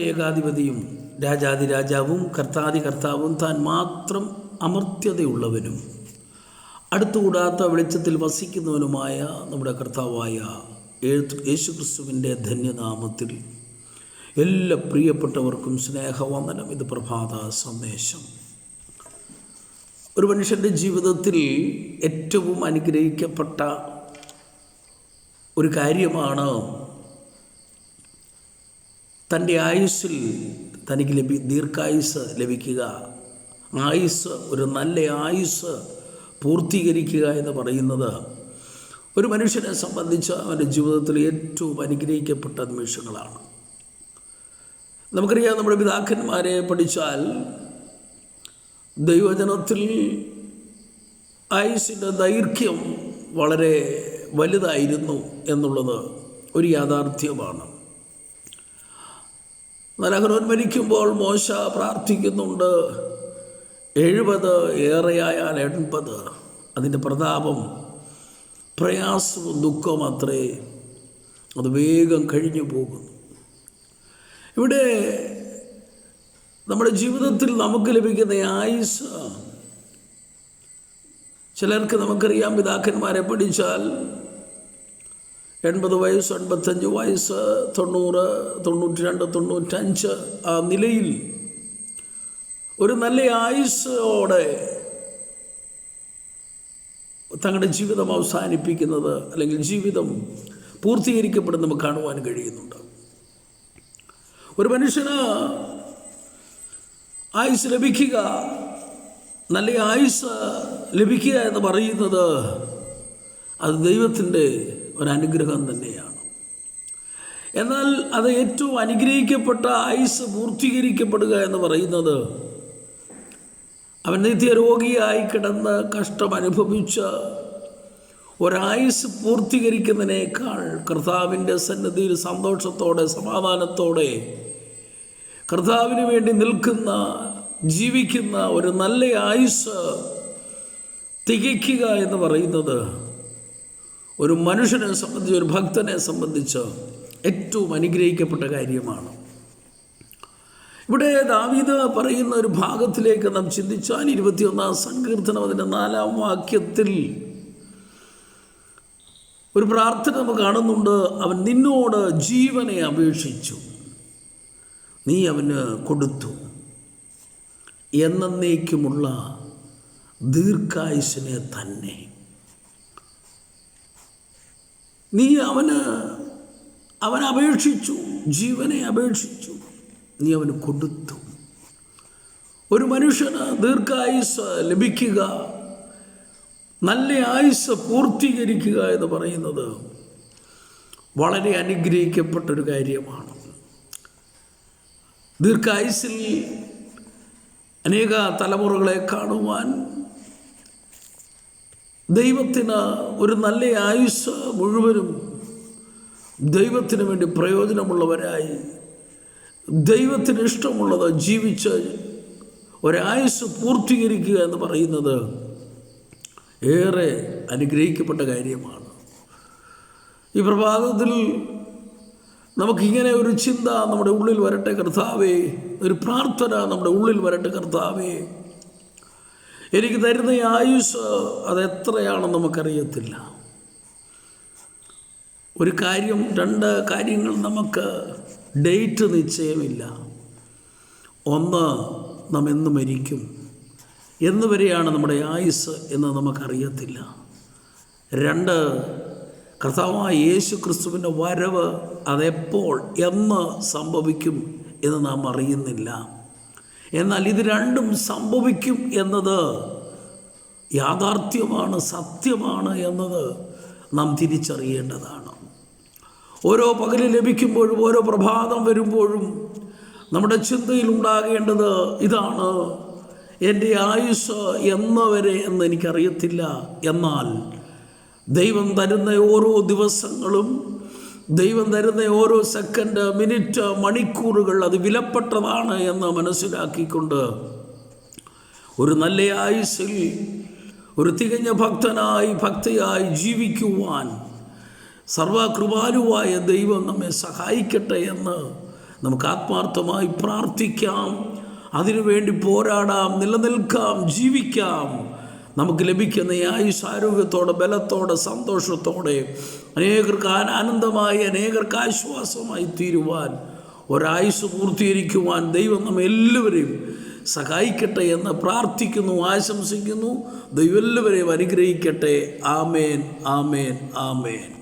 ഏകാധിപതിയും രാജാതിരാജാവും കർത്താവും താൻ മാത്രം അമർത്യതയുള്ളവനും അടുത്തുകൂടാത്ത വെളിച്ചത്തിൽ വസിക്കുന്നവനുമായ നമ്മുടെ കർത്താവായ യേശുക്രിസ്തുവിൻ്റെ ധന്യനാമത്തിൽ എല്ലാ പ്രിയപ്പെട്ടവർക്കും സ്നേഹവന്ദനം. ഇത് പ്രഭാത സന്ദേശം. ഒരു മനുഷ്യൻ്റെ ജീവിതത്തിൽ ഏറ്റവും അനുഗ്രഹിക്കപ്പെട്ട ഒരു കാര്യമാണ് തൻ്റെ ആയുസ്സിൽ തനിക്ക് ദീർഘായുസ് ലഭിക്കുക, ഒരു നല്ല ആയുസ് പൂർത്തീകരിക്കുക എന്ന് പറയുന്നത് ഒരു മനുഷ്യനെ സംബന്ധിച്ച് അവൻ്റെ ജീവിതത്തിൽ ഏറ്റവും അനുഗ്രഹിക്കപ്പെട്ട നിമിഷങ്ങളാണ്. നമുക്കറിയാം, നമ്മുടെ പിതാക്കന്മാരെ പഠിച്ചാൽ ദൈവജനത്തിൽ ആയുസ്സിൻ്റെ ദൈർഘ്യം വളരെ വലുതായിരുന്നു എന്നുള്ളത് ഒരു യാഥാർത്ഥ്യമാണ്. അഹരോൻ മരിക്കുമ്പോൾ മോശ പ്രാർത്ഥിക്കുന്നുണ്ട്, 70 ഏറെയായാൽ 80. അതിൻ്റെ പ്രതാപം, പ്രയാസവും ദുഃഖവും അത്രേ, അത് വേഗം കഴിഞ്ഞു പോകുന്നു. ഇവിടെ നമ്മുടെ ജീവിതത്തിൽ നമുക്ക് ലഭിക്കുന്ന ആയുസ്, ചിലർക്ക് നമുക്കറിയാം, പിതാക്കന്മാരെ പഠിച്ചാൽ 80 വയസ്സ്, 85 വയസ്സ്, 90, 92, 95 ആ നിലയിൽ ഒരു നല്ല ആയുസ്സോടെ തങ്ങളുടെ ജീവിതം അവസാനിപ്പിക്കുന്നത് അല്ലെങ്കിൽ ജീവിതം പൂർത്തീകരിക്കപ്പെടുന്ന നമുക്ക് കാണുവാൻ കഴിയുന്നുണ്ട്. ഒരു മനുഷ്യന് ആയുസ് ലഭിക്കുക, നല്ല ആയുസ് ലഭിക്കുക എന്ന് പറയുന്നത് അത് ദൈവത്തിൻ്റെ ഒരനുഗ്രഹം തന്നെയാണ്. എന്നാൽ അത് ഏറ്റവും അനുഗ്രഹിക്കപ്പെട്ട ആയുസ് പൂർത്തീകരിക്കപ്പെടുക എന്ന് പറയുന്നത് അവൻ നിത്യരോഗിയായി കിടന്ന് കഷ്ടം അനുഭവിച്ച് ഒരായുസ് പൂർത്തീകരിക്കുന്നതിനേക്കാൾ കർത്താവിൻ്റെ സന്നിധിയിൽ സന്തോഷത്തോടെ സമാധാനത്തോടെ കർത്താവിന് വേണ്ടി നിൽക്കുന്ന, ജീവിക്കുന്ന ഒരു നല്ല ആയുസ് തികയ്ക്കുക എന്ന് പറയുന്നത് ഒരു മനുഷ്യനെ സംബന്ധിച്ച്, ഒരു ഭക്തനെ സംബന്ധിച്ച് ഏറ്റവും അനുഗ്രഹിക്കപ്പെട്ട കാര്യമാണ്. ഇവിടെ ദാവീദ് പറയുന്ന ഒരു ഭാഗത്തിലേക്ക് നാം ചിന്തിച്ചാൽ 21-ാം സങ്കീർത്തനം അതിൻ്റെ 4-ാം വാക്യത്തിൽ ഒരു പ്രാർത്ഥന നമുക്ക് കാണുന്നുണ്ട്. അവൻ നിന്നോട് ജീവനെ അപേക്ഷിച്ചു, നീ അവന് കൊടുത്തു, എന്നേക്കുമുള്ള ദീർഘായുസ്സിനെ തന്നെ. നീ അവൻ അപേക്ഷിച്ചു, ജീവനെ അപേക്ഷിച്ചു, നീ അവന് കൊടുത്തു. ഒരു മനുഷ്യന് ദീർഘായുസ് ലഭിക്കുക, നല്ല ആയുസ് പൂർത്തീകരിക്കുക എന്ന് പറയുന്നത് വളരെ അനുഗ്രഹിക്കപ്പെട്ടൊരു കാര്യമാണ്. ദീർഘായുസ്സിൽ അനേക തലമുറകളെ കാണുവാൻ ദൈവത്തിന് ഒരു നല്ല ആയുസ് മുഴുവനും ദൈവത്തിന് വേണ്ടി പ്രയോജനമുള്ളവരായി, ദൈവത്തിന് ഇഷ്ടമുള്ളത് ജീവിച്ച് ഒരായുസ് പൂർത്തീകരിക്കുക എന്ന് പറയുന്നത് ഏറെ അനുഗ്രഹിക്കപ്പെട്ട കാര്യമാണ്. ഈ പ്രഭാതത്തിൽ നമുക്കിങ്ങനെ ഒരു ചിന്ത നമ്മുടെ ഉള്ളിൽ വരട്ടെ കർത്താവേ, ഒരു പ്രാർത്ഥന നമ്മുടെ ഉള്ളിൽ വരട്ടെ കർത്താവേ. എനിക്ക് തരുന്ന ഈ ആയുസ് അതെത്രയാണെന്ന് നമുക്കറിയത്തില്ല. ഒരു കാര്യം, 2 കാര്യങ്ങൾ നമുക്ക് ഡേറ്റ് നിശ്ചയമില്ല. ഒന്ന്, നാം എന്ന് മരിക്കും, എന്ന് വരെയാണ് നമ്മുടെ ആയുസ് എന്ന് നമുക്കറിയത്തില്ല. 2, കർത്താവായ യേശു ക്രിസ്തുവിൻ്റെ വരവ് അതെപ്പോൾ എന്ന് സംഭവിക്കും എന്ന് നാം അറിയുന്നില്ല. എന്നാൽ ഇത് രണ്ടും സംഭവിക്കും എന്നത് യാഥാർത്ഥ്യമാണ്, സത്യമാണ് എന്നത് നാം തിരിച്ചറിയേണ്ടതാണ്. ഓരോ പകല് ലഭിക്കുമ്പോഴും ഓരോ പ്രഭാതം വരുമ്പോഴും നമ്മുടെ ചിന്തയിൽ ഉണ്ടാകേണ്ടത് ഇതാണ്: എൻ്റെ ആയുസ് എന്ന് വരെ എന്ന് എനിക്കറിയത്തില്ല, എന്നാൽ ദൈവം തരുന്ന ഓരോ ദിവസങ്ങളും, ദൈവം തരുന്ന ഓരോ സെക്കൻഡ്, മിനിറ്റ്, മണിക്കൂറുകൾ അത് വിലപ്പെട്ടതാണ് എന്ന് മനസ്സിലാക്കിക്കൊണ്ട് ഒരു നല്ല ആയുസ്സിൽ ഒരു തികഞ്ഞ ഭക്തയായി ജീവിക്കുവാൻ സർവകൃപാലുവായ ദൈവം നമ്മെ സഹായിക്കട്ടെ എന്ന് നമുക്ക് ആത്മാർത്ഥമായി പ്രാർത്ഥിക്കാം, അതിനുവേണ്ടി പോരാടാം, നിലനിൽക്കാം, ജീവിക്കാം. നമുക്ക് ലഭിക്കുന്ന ഈ ആയുസ് ആരോഗ്യത്തോടെ, ബലത്തോടെ, സന്തോഷത്തോടെ അനേകർക്ക് ആനന്ദമായി, അനേകർക്ക് ആശ്വാസമായി തീരുവാൻ, ഒരായുസ് പൂർത്തീകരിക്കുവാൻ ദൈവം നമ്മെ എല്ലാവരെയും സഹായിക്കട്ടെ എന്ന് പ്രാർത്ഥിക്കുന്നു, ആശംസിക്കുന്നു. ദൈവം എല്ലാവരെയും അനുഗ്രഹിക്കട്ടെ. ആമേൻ, ആമേൻ, ആമേൻ.